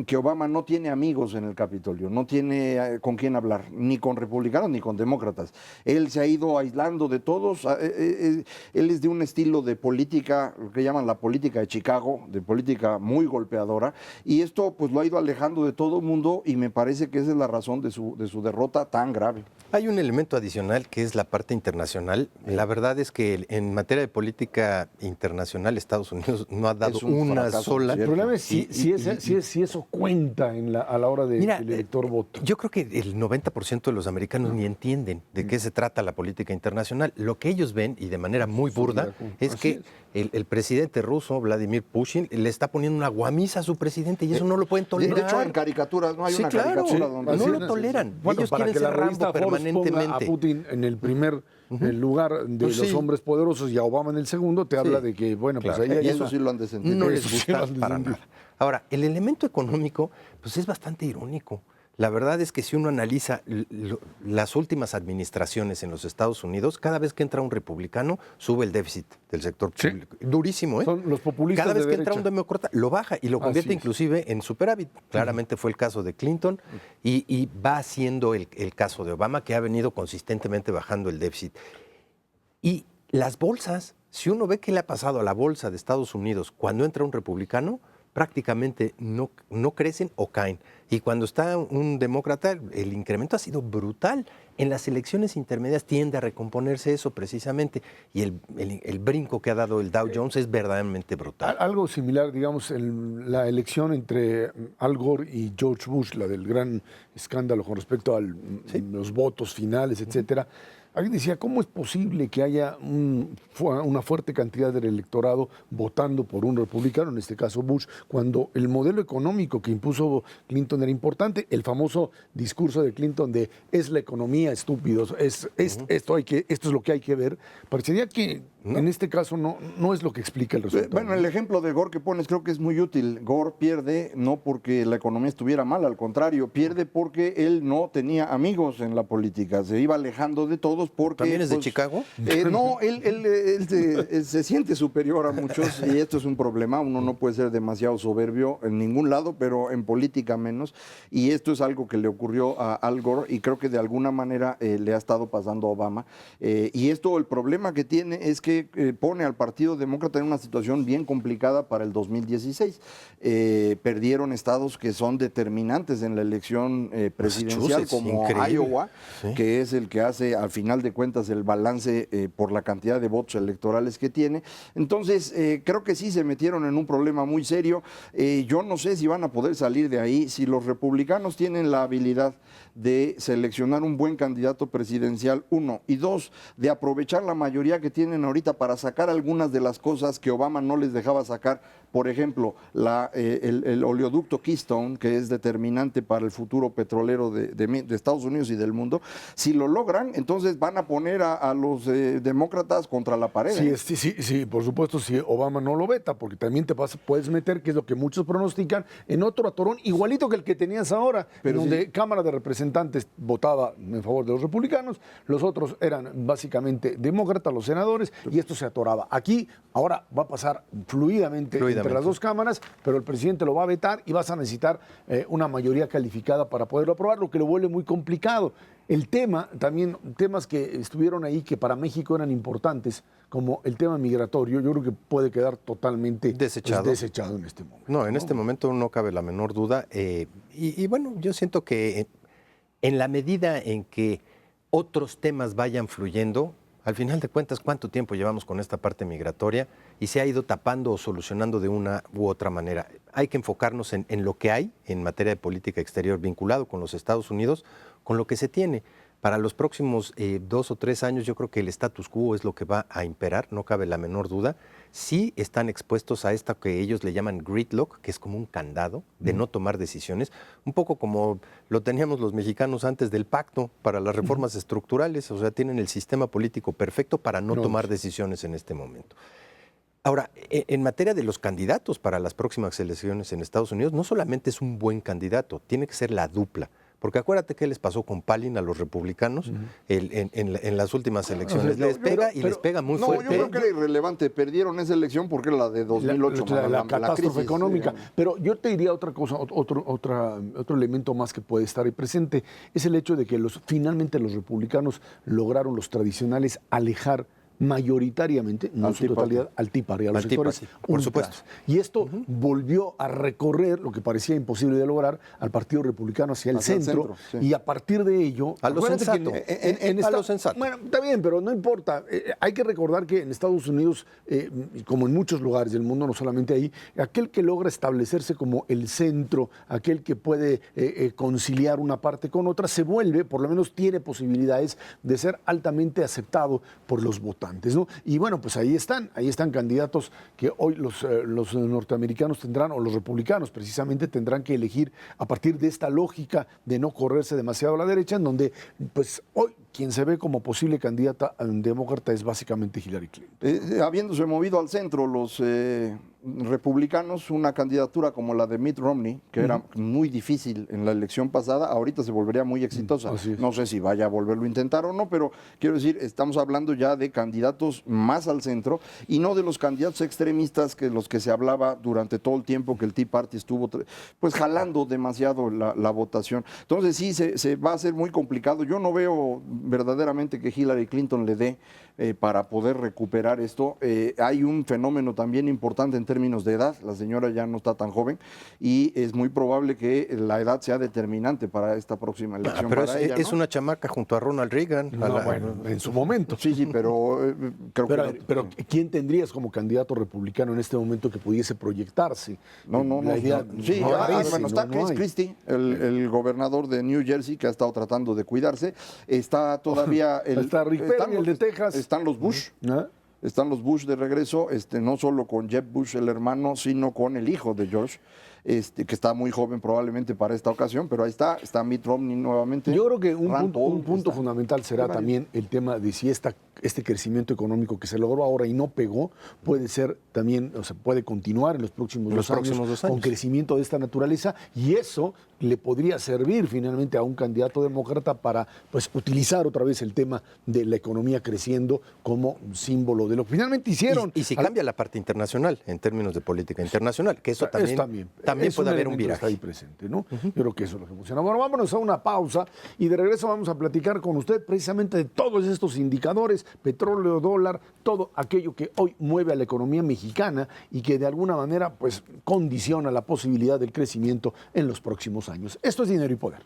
D: que Obama no tiene amigos en el Capitolio, no tiene con quién hablar, ni con republicanos ni con demócratas. Él se ha ido aislando de todos. Él es de un estilo de política, lo que llaman la política de Chicago, de política muy golpeadora, y esto pues lo ha ido alejando de todo el mundo, y me parece que esa es la razón de su derrota tan grave.
C: Hay un elemento adicional que es la parte internacional. La verdad es que en materia de política internacional Estados Unidos no ha dado una sola.
A: El problema es si eso cuenta a la hora de que el elector vote.
C: Yo creo que el 90% de los americanos ni entienden de qué se trata la política internacional. Lo que ellos ven, y de manera muy burda, es que el presidente ruso, Vladimir Putin, le está poniendo una guamisa a su presidente, y eso no lo pueden tolerar.
D: De hecho, en caricaturas, no hay una caricatura donde...
C: No lo toleran.
A: Bueno,
C: ellos
A: para
C: quieren
A: que la
C: ser
A: revista
C: Rambo
A: Forbes
C: permanentemente.
A: ponga a Putin en el primer lugar de los hombres poderosos y a Obama en el segundo, te habla de que, bueno, pues ahí hay
D: y eso sí lo han de sentir.
C: No les gusta para nada. Ahora, el elemento económico, pues es bastante irónico. La verdad es que si uno analiza las últimas administraciones en los Estados Unidos, cada vez que entra un republicano, sube el déficit del sector público. Durísimo, ¿eh?
A: Son los populistas
C: cada vez
A: de
C: que
A: derecha.
C: entra un demócrata, lo baja y lo convierte inclusive en superávit. Claramente fue el caso de Clinton, y va siendo el caso de Obama, que ha venido consistentemente bajando el déficit. Y las bolsas, si uno ve qué le ha pasado a la bolsa de Estados Unidos cuando entra un republicano, prácticamente no crecen o caen. Y cuando está un demócrata, el incremento ha sido brutal. En las elecciones intermedias tiende a recomponerse eso precisamente. Y el brinco que ha dado el Dow Jones es verdaderamente brutal.
A: Algo similar, digamos, la elección entre Al Gore y George Bush, la del gran escándalo con respecto a los votos finales, etcétera. Alguien decía, ¿cómo es posible que haya una fuerte cantidad del electorado votando por un republicano, en este caso Bush, cuando el modelo económico que impuso Clinton era importante? El famoso discurso de Clinton de es la economía, estúpidos, esto es lo que hay que ver. Parecería que en este caso no es lo que explica el resultado.
D: Bueno, el ejemplo de Gore que pones creo que es muy útil. Gore pierde no porque la economía estuviera mal, al contrario, pierde porque él no tenía amigos en la política, se iba alejando de todos porque...
C: ¿También es de Chicago?
D: No, él se siente superior a muchos, y esto es un problema. Uno no puede ser demasiado soberbio en ningún lado, pero en política menos, y esto es algo que le ocurrió a Al Gore, y creo que de alguna manera le ha estado pasando a Obama. Y esto, el problema que tiene es que que pone al Partido Demócrata en una situación bien complicada para el 2016. Perdieron estados que son determinantes en la elección presidencial, como
C: increíble.
D: Iowa,
C: Sí.
D: que es el que hace al final de cuentas el balance por la cantidad de votos electorales que tiene. Entonces, creo que sí se metieron en un problema muy serio. Yo no sé si van a poder salir de ahí. Si los republicanos tienen la habilidad de seleccionar un buen candidato presidencial, uno, y dos, de aprovechar la mayoría que tienen ahorita para sacar algunas de las cosas que Obama no les dejaba sacar, por ejemplo, el oleoducto Keystone, que es determinante para el futuro petrolero de Estados Unidos y del mundo. Si lo logran, entonces van a poner a los demócratas contra la pared.
A: Sí, por supuesto, si Obama no lo veta, porque también puedes meter, que es lo que muchos pronostican, en otro atorón igualito que el que tenías ahora,
D: Pero
A: en donde
D: sí.
A: Cámara de Representantes votaba en favor de los republicanos, los otros eran básicamente demócratas, los senadores, y esto se atoraba. Aquí ahora va a pasar fluidamente entre las dos cámaras, pero el presidente lo va a vetar y vas a necesitar una mayoría calificada para poderlo aprobar, lo que lo vuelve muy complicado. El tema, también temas que estuvieron ahí que para México eran importantes, como el tema migratorio, yo creo que puede quedar totalmente
C: Desechado.
A: desechado en este momento.
C: No, en este momento no cabe la menor duda. Y bueno, yo siento que en la medida en que otros temas vayan fluyendo, al final de cuentas, ¿cuánto tiempo llevamos con esta parte migratoria? Y se ha ido tapando o solucionando de una u otra manera. Hay que enfocarnos en lo que hay en materia de política exterior vinculado con los Estados Unidos, con lo que se tiene. Para los próximos 2 o 3 años yo creo que el status quo es lo que va a imperar, no cabe la menor duda. Sí están expuestos a esta que ellos le llaman gridlock, que es como un candado de no tomar decisiones, un poco como lo teníamos los mexicanos antes del pacto para las reformas estructurales, o sea, tienen el sistema político perfecto para no tomar decisiones en este momento. Ahora, en materia de los candidatos para las próximas elecciones en Estados Unidos, no solamente es un buen candidato, tiene que ser la dupla. Porque acuérdate qué les pasó con Palin a los republicanos en las últimas elecciones. Les pega muy fuerte.
D: Yo creo que era irrelevante. Perdieron esa elección porque era la de 2008.
A: La catástrofe
D: crisis
A: económica. Pero yo te diría otra cosa, otro elemento más que puede estar ahí presente, es el hecho de que finalmente los republicanos lograron los tradicionales alejar mayoritariamente, no en su totalidad, al Tea Party, a los sectores
C: Party, por
A: ultras.
C: supuesto.
A: Y esto volvió a recorrer lo que parecía imposible de lograr al Partido Republicano hacia el centro,
D: sí.
A: Y a partir de ello...
C: A lo sensato.
A: A
C: lo sensato.
A: Bueno, está bien, pero no importa. Hay que recordar que en Estados Unidos, como en muchos lugares del mundo, no solamente ahí, aquel que logra establecerse como el centro, aquel que puede conciliar una parte con otra, se vuelve, por lo menos tiene posibilidades de ser altamente aceptado por los votantes, ¿no? Y bueno, pues ahí están candidatos que hoy los norteamericanos tendrán, o los republicanos precisamente tendrán que elegir a partir de esta lógica de no correrse demasiado a la derecha, en donde pues hoy quien se ve como posible candidata demócrata es básicamente Hillary Clinton.
D: Habiéndose movido al centro los republicanos, una candidatura como la de Mitt Romney, que era muy difícil en la elección pasada, ahorita se volvería muy exitosa. No sé si vaya a volverlo a intentar o no, pero quiero decir, estamos hablando ya de candidatos más al centro y no de los candidatos extremistas que los que se hablaba durante todo el tiempo que el Tea Party estuvo pues jalando demasiado la votación. Entonces sí, se va a hacer muy complicado. Yo no veo verdaderamente que Hillary Clinton le dé para poder recuperar esto. Hay un fenómeno también importante en términos de edad. La señora ya no está tan joven y es muy probable que la edad sea determinante para esta próxima elección.
C: Pero
D: para ella,
C: es
D: ¿no?
C: una chamaca junto a Ronald Reagan.
A: Bueno, en su momento.
D: Sí, pero creo que...
A: Pero ¿quién tendrías como candidato republicano en este momento que pudiese proyectarse?
D: Sí, bueno, está Chris Christie, el gobernador de New Jersey, que ha estado tratando de cuidarse. Está todavía...
A: Está Rick Perry, el de Texas.
D: Están los Bush.
A: ¿Ah?
D: Están los Bush de regreso, no solo con Jeb Bush, el hermano, sino con el hijo de George, que está muy joven probablemente para esta ocasión, pero ahí está Mitt Romney nuevamente.
A: Yo creo que un punto fundamental será también el tema de si este crecimiento económico que se logró ahora y no pegó, puede ser también, o sea, puede continuar en los próximos dos años con crecimiento de esta naturaleza, y eso le podría servir finalmente a un candidato demócrata para pues utilizar otra vez el tema de la economía creciendo como símbolo de lo que finalmente hicieron.
C: Y si cambia la parte internacional, en términos de política internacional, que eso también también
A: es
C: puede haber un
A: elemento que
C: viraje.
A: está ahí presente, ¿no? Yo creo que eso es lo que funciona. Bueno, vámonos a una pausa y de regreso vamos a platicar con usted precisamente de todos estos indicadores, petróleo, dólar, todo aquello que hoy mueve a la economía mexicana y que de alguna manera pues condiciona la posibilidad del crecimiento en los próximos años. Esto es Dinero y Poder.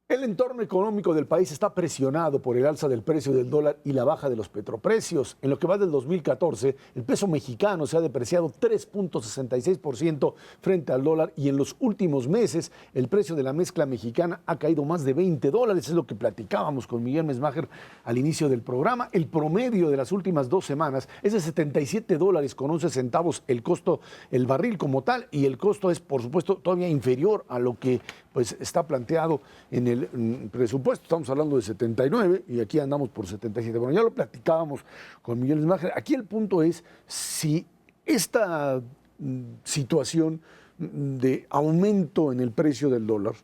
A: El entorno económico del país está presionado por el alza del precio del dólar y la baja de los petroprecios. En lo que va del 2014, el peso mexicano se ha depreciado 3.66% frente al dólar y en los últimos meses el precio de la mezcla mexicana ha caído más de $20. Es lo que platicábamos con Miguel Mesmacher al inicio del programa. El promedio de las últimas 2 semanas es de $77.11 el costo, el barril como tal, y el costo es, por supuesto, todavía inferior a lo que pues está planteado en el presupuesto. Estamos hablando de 79 y aquí andamos por 77. Bueno, ya lo platicábamos con Miguel Esmager. Aquí el punto es si esta situación de aumento en el precio del dólar,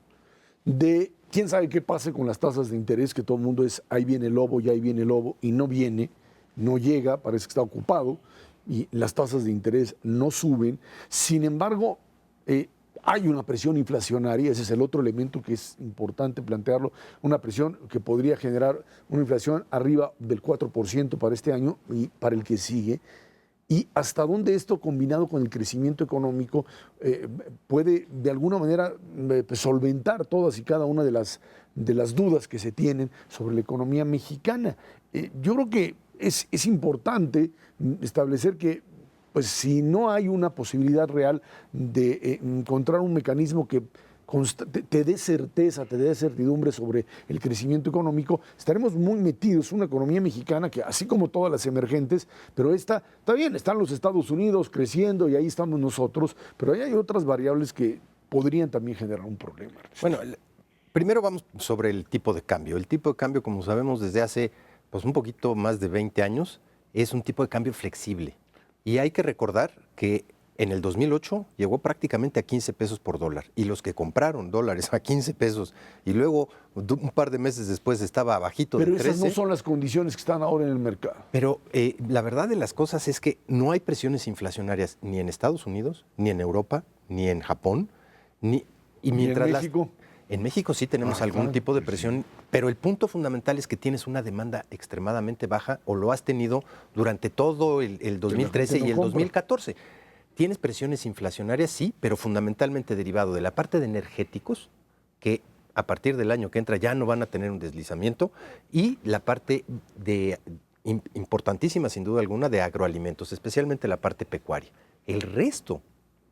A: de quién sabe qué pase con las tasas de interés, que todo el mundo es ahí viene el lobo y ahí viene el lobo, y no viene, no llega, parece que está ocupado, y las tasas de interés no suben. Sin embargo, hay una presión inflacionaria, ese es el otro elemento que es importante plantearlo, una presión que podría generar una inflación arriba del 4% para este año y para el que sigue. Y hasta dónde esto, combinado con el crecimiento económico, puede de alguna manera solventar todas y cada una de las dudas que se tienen sobre la economía mexicana. Yo creo que es importante establecer que pues si no hay una posibilidad real de encontrar un mecanismo que te dé certeza, te dé certidumbre sobre el crecimiento económico, estaremos muy metidos en una economía mexicana que, así como todas las emergentes, pero está bien, están los Estados Unidos creciendo y ahí estamos nosotros, pero ahí hay otras variables que podrían también generar un problema.
C: Bueno, primero vamos sobre el tipo de cambio. El tipo de cambio, como sabemos desde hace pues, un poquito más de 20 años, es un tipo de cambio flexible. Y hay que recordar que en el 2008 llegó prácticamente a 15 pesos por dólar. Y los que compraron dólares a 15 pesos y luego un par de meses después estaba bajito de 13.
A: Pero esas no son las condiciones que están ahora en el mercado.
C: Pero la verdad de las cosas es que no hay presiones inflacionarias ni en Estados Unidos, ni en Europa, ni en Japón, y mientras
A: en México.
C: En México sí tenemos algún tipo de presión, pero el punto fundamental es que tienes una demanda extremadamente baja o lo has tenido durante todo el 2013 y el 2014. Tienes presiones inflacionarias, sí, pero fundamentalmente derivado de la parte de energéticos, que a partir del año que entra ya no van a tener un deslizamiento, y la parte de importantísima, sin duda alguna, de agroalimentos, especialmente la parte pecuaria. El resto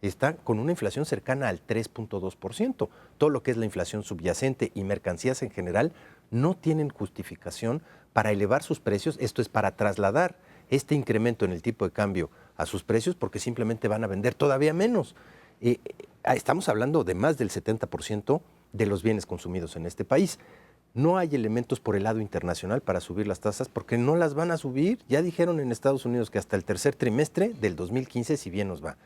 C: está con una inflación cercana al 3.2%. Todo lo que es la inflación subyacente y mercancías en general no tienen justificación para elevar sus precios. Esto es para trasladar este incremento en el tipo de cambio a sus precios porque simplemente van a vender todavía menos. Estamos hablando de más del 70% de los bienes consumidos en este país. No hay elementos por el lado internacional para subir las tasas porque no las van a subir. Ya dijeron en Estados Unidos que hasta el tercer trimestre del 2015, si bien nos va.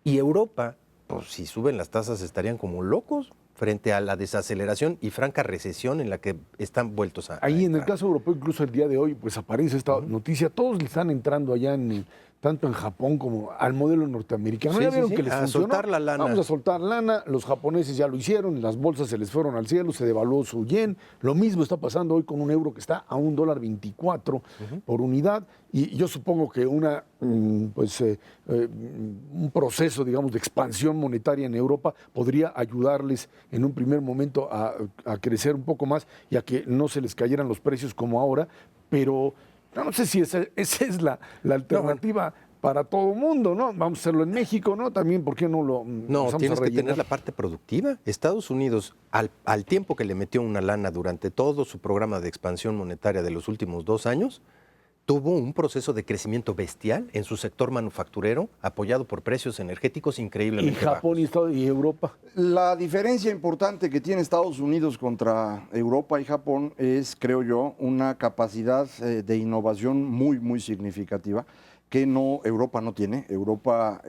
C: Y Europa, pues si suben las tasas estarían como locos frente a la desaceleración y franca recesión en la que están vueltos a
A: Ahí en el
C: entrar.
A: caso europeo, incluso el día de hoy, pues aparece esta noticia. Todos le están entrando allá tanto en Japón como al modelo norteamericano.
C: Sí,
A: Ya
C: sí,
A: vieron
C: sí,
A: que les
C: a
A: funcionó.
C: soltar la lana.
A: Vamos a soltar lana. Los japoneses ya lo hicieron, las bolsas se les fueron al cielo, se devaluó su yen. Lo mismo está pasando hoy con un euro que está a $1.24 por unidad. Y yo supongo que un proceso, digamos, de expansión monetaria en Europa podría ayudarles en un primer momento a crecer un poco más y a que no se les cayeran los precios como ahora, pero no sé si esa es la alternativa para todo el mundo, ¿no? Vamos a hacerlo en México, ¿no? También, ¿por qué no lo
C: No, tienes que tener la parte productiva. Estados Unidos, al tiempo que le metió una lana durante todo su programa de expansión monetaria de los últimos 2 años, tuvo un proceso de crecimiento bestial en su sector manufacturero, apoyado por precios energéticos
A: ¿Y
C: increíblemente
A: Japón
C: bajos.
A: y Europa?
D: La diferencia importante que tiene Estados Unidos contra Europa y Japón es, creo yo, una capacidad de innovación muy, muy significativa que Europa no tiene. Europa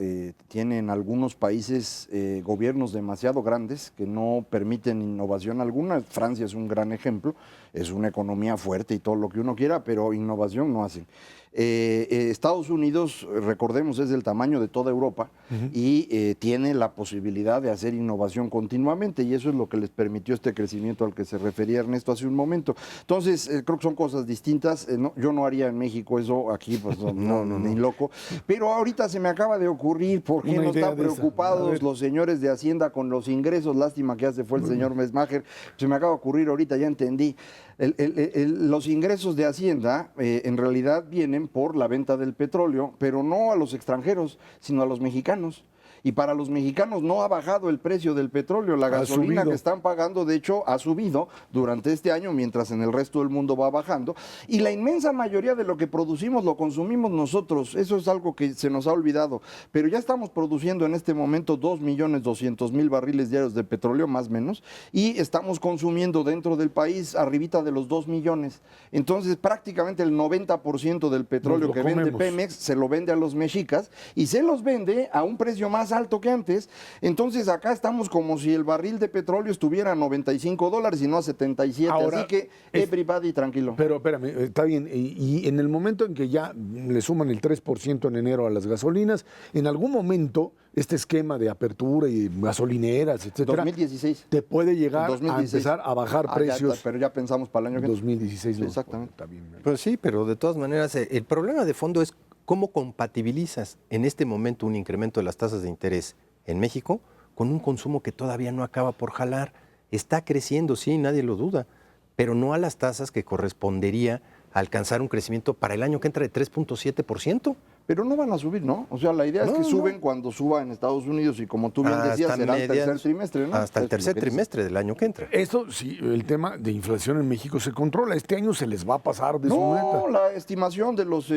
D: tiene en algunos países gobiernos demasiado grandes que no permiten innovación alguna. Francia es un gran ejemplo, es una economía fuerte y todo lo que uno quiera, pero innovación no hacen. Estados Unidos, recordemos, es del tamaño de toda Europa y tiene la posibilidad de hacer innovación continuamente y eso es lo que les permitió este crecimiento al que se refería Ernesto hace un momento. Entonces, creo que son cosas distintas. Yo no haría en México eso, aquí pues ni loco. Pero ahorita se me acaba de ocurrir, ¿por qué no están preocupados los señores de Hacienda con los ingresos? Lástima que ya se fue el señor Mesmacher. Se me acaba de ocurrir ahorita, ya entendí. Los ingresos de Hacienda en realidad vienen por la venta del petróleo, pero no a los extranjeros, sino a los mexicanos. Y para los mexicanos no ha bajado el precio del petróleo. La gasolina que están pagando, de hecho, ha subido durante este año, mientras en el resto del mundo va bajando. Y la inmensa mayoría de lo que producimos lo consumimos nosotros. Eso es algo que se nos ha olvidado. Pero ya estamos produciendo en este momento 2.200.000 barriles diarios de petróleo, más o menos, y estamos consumiendo dentro del país arribita de los 2 millones. Entonces, prácticamente el 90% del petróleo que vende Pemex se lo vende a los mexicas y se los vende a un precio más alto que antes. Entonces acá estamos como si el barril de petróleo estuviera a $95 y no a 77. Ahora, así que everybody tranquilo.
A: Pero espérame, está bien. Y en el momento en que ya le suman el 3% en enero a las gasolinas, en algún momento este esquema de apertura y gasolineras, etcétera,
D: 2016.
A: te puede llegar a empezar a bajar precios.
D: Pero ya pensamos para el año que
A: 2016.
D: Sí, exactamente.
A: Está bien.
C: Pues sí, pero de todas maneras, el problema de fondo es cómo compatibilizas en este momento un incremento de las tasas de interés en México con un consumo que todavía no acaba por jalar. Está creciendo, sí, nadie lo duda, pero no a las tasas que correspondería a alcanzar un crecimiento para el año que entra de 3.7%.
D: Pero no van a subir, ¿no? O sea, la idea es que suben cuando suba en Estados Unidos y como tú bien decías, será el tercer trimestre, ¿no?
C: Hasta el tercer trimestre del año que entra.
A: Eso sí, el tema de inflación en México se controla. Este año se les va a pasar de su meta.
D: No, la estimación de los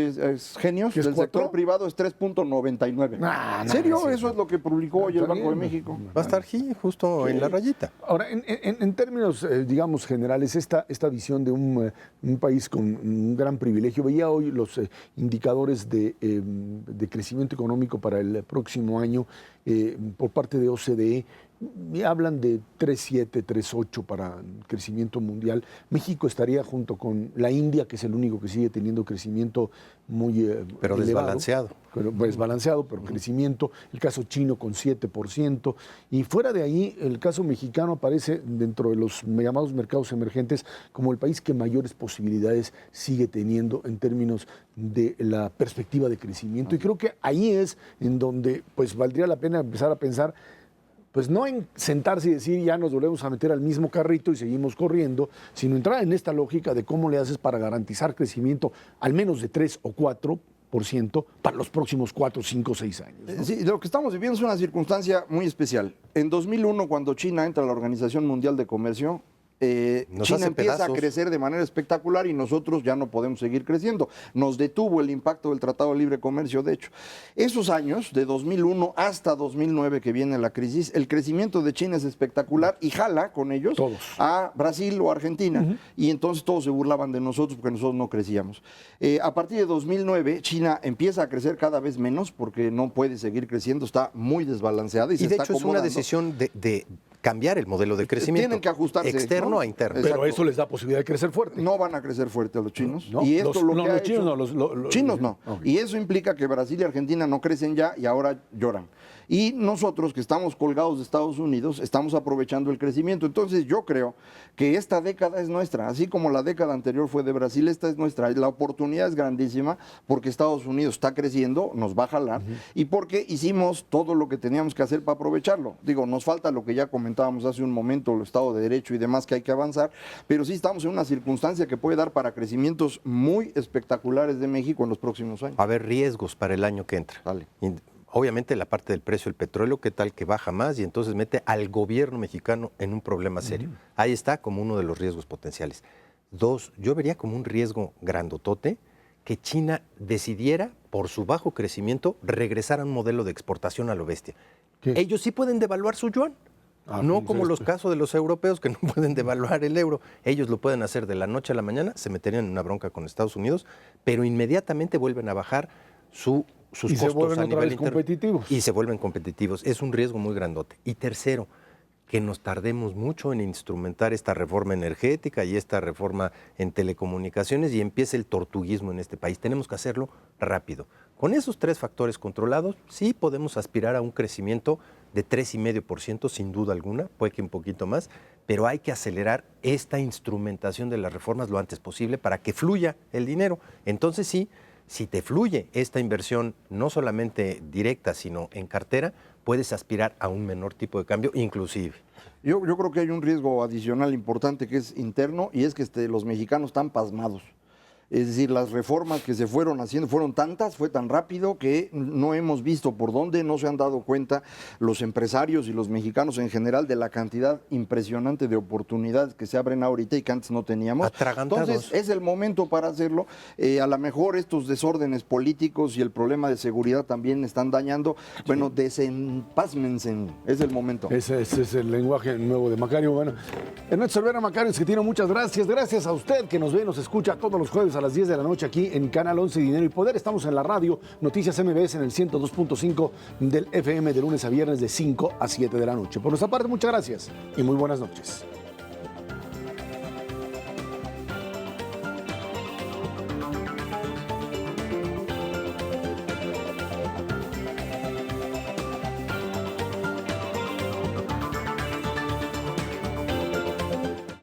D: genios del sector privado es 3.99. ¿En serio? Eso es lo que publicó hoy el Banco de México.
C: Va a estar aquí, justo en la rayita.
A: Ahora, en términos, digamos, generales, esta visión de un país con un gran privilegio, veía hoy los indicadores de crecimiento económico para el próximo año por parte de OCDE. Hablan de 3.7, 3.8 para el crecimiento mundial. México estaría junto con la India, que es el único que sigue teniendo crecimiento muy
C: pero
A: elevado,
C: desbalanceado.
A: Desbalanceado, pero crecimiento. El caso chino con 7%. Y fuera de ahí, el caso mexicano aparece dentro de los llamados mercados emergentes como el país que mayores posibilidades sigue teniendo en términos de la perspectiva de crecimiento. Y creo que ahí es en donde pues valdría la pena empezar a pensar, pues no en sentarse y decir ya nos volvemos a meter al mismo carrito y seguimos corriendo, sino entrar en esta lógica de cómo le haces para garantizar crecimiento al menos de 3 o 4% para los próximos 4, 5, 6 años, ¿no?
D: Sí, lo que estamos viviendo es una circunstancia muy especial. En 2001, cuando China entra a la Organización Mundial de Comercio, China empieza a crecer de manera espectacular y nosotros ya no podemos seguir creciendo. Nos detuvo el impacto del Tratado de Libre Comercio, de hecho. Esos años, de 2001 hasta 2009 que viene la crisis, el crecimiento de China es espectacular y jala con ellos a Brasil o Argentina. Y entonces todos se burlaban de nosotros porque nosotros no crecíamos. A partir de 2009, China empieza a crecer cada vez menos porque no puede seguir creciendo, está muy desbalanceada y se
C: de
D: está
C: hecho es una decisión de cambiar el modelo de crecimiento.
D: Tienen que ajustarse.
C: Externo a interno.
A: Pero exacto, eso les da posibilidad de crecer fuerte.
D: No van a crecer fuerte a los chinos.
A: ¿No?
D: Y esto
A: los chinos no. Los
D: chinos no.
A: Okay.
D: Y eso implica que Brasil y Argentina no crecen ya y ahora lloran. Y nosotros que estamos colgados de Estados Unidos estamos aprovechando el crecimiento. Entonces yo creo que esta década es nuestra. Así como la década anterior fue de Brasil, esta es nuestra. La oportunidad es grandísima porque Estados Unidos está creciendo, nos va a jalar y porque hicimos todo lo que teníamos que hacer para aprovecharlo. Digo, nos falta lo que ya comentábamos hace un momento, el Estado de Derecho y demás que hay que avanzar, pero sí estamos en una circunstancia que puede dar para crecimientos muy espectaculares de México en los próximos años.
C: Va a haber riesgos para el año que entra.
D: Vale.
C: Obviamente la parte del precio del petróleo, qué tal que baja más y entonces mete al gobierno mexicano en un problema serio. Ahí está como uno de los riesgos potenciales. 2, yo vería como un riesgo grandotote que China decidiera, por su bajo crecimiento, regresar a un modelo de exportación a lo bestia.
A: ¿Qué?
C: Ellos sí pueden devaluar su yuan. No como los casos de los europeos que no pueden devaluar el euro. Ellos lo pueden hacer de la noche a la mañana, se meterían en una bronca con Estados Unidos, pero inmediatamente vuelven a bajar sus
A: y
C: costos
A: se vuelven
C: a
A: otra
C: nivel
A: vez competitivos.
C: Y se vuelven competitivos. Es un riesgo muy grandote. Y tercero, que nos tardemos mucho en instrumentar esta reforma energética y esta reforma en telecomunicaciones y empiece el tortuguismo en este país. Tenemos que hacerlo rápido. Con esos 3 factores controlados, sí podemos aspirar a un crecimiento de 3,5%, sin duda alguna, puede que un poquito más, pero hay que acelerar esta instrumentación de las reformas lo antes posible para que fluya el dinero. Entonces sí, si te fluye esta inversión no solamente directa, sino en cartera, puedes aspirar a un menor tipo de cambio, inclusive.
D: Yo creo que hay un riesgo adicional importante que es interno y es que los mexicanos están pasmados. Es decir, las reformas que se fueron haciendo fueron tantas, fue tan rápido que no hemos visto por dónde, no se han dado cuenta los empresarios y los mexicanos en general de la cantidad impresionante de oportunidades que se abren ahorita y que antes no teníamos.
C: Atragantados.
D: Entonces, es el momento para hacerlo. A lo mejor estos desórdenes políticos y el problema de seguridad también están dañando. Bueno, desempásmense, es el momento.
A: Ese es el lenguaje nuevo de Macario. Bueno, Ernesto Cervera Macario Esquetino, muchas gracias. Gracias a usted que nos ve y nos escucha todos los jueves a las 10 de la noche aquí en Canal 11 Dinero y Poder. Estamos en la radio Noticias MBS en el 102.5 del FM de lunes a viernes de 5 a 7 de la noche. Por nuestra parte, muchas gracias y muy buenas noches.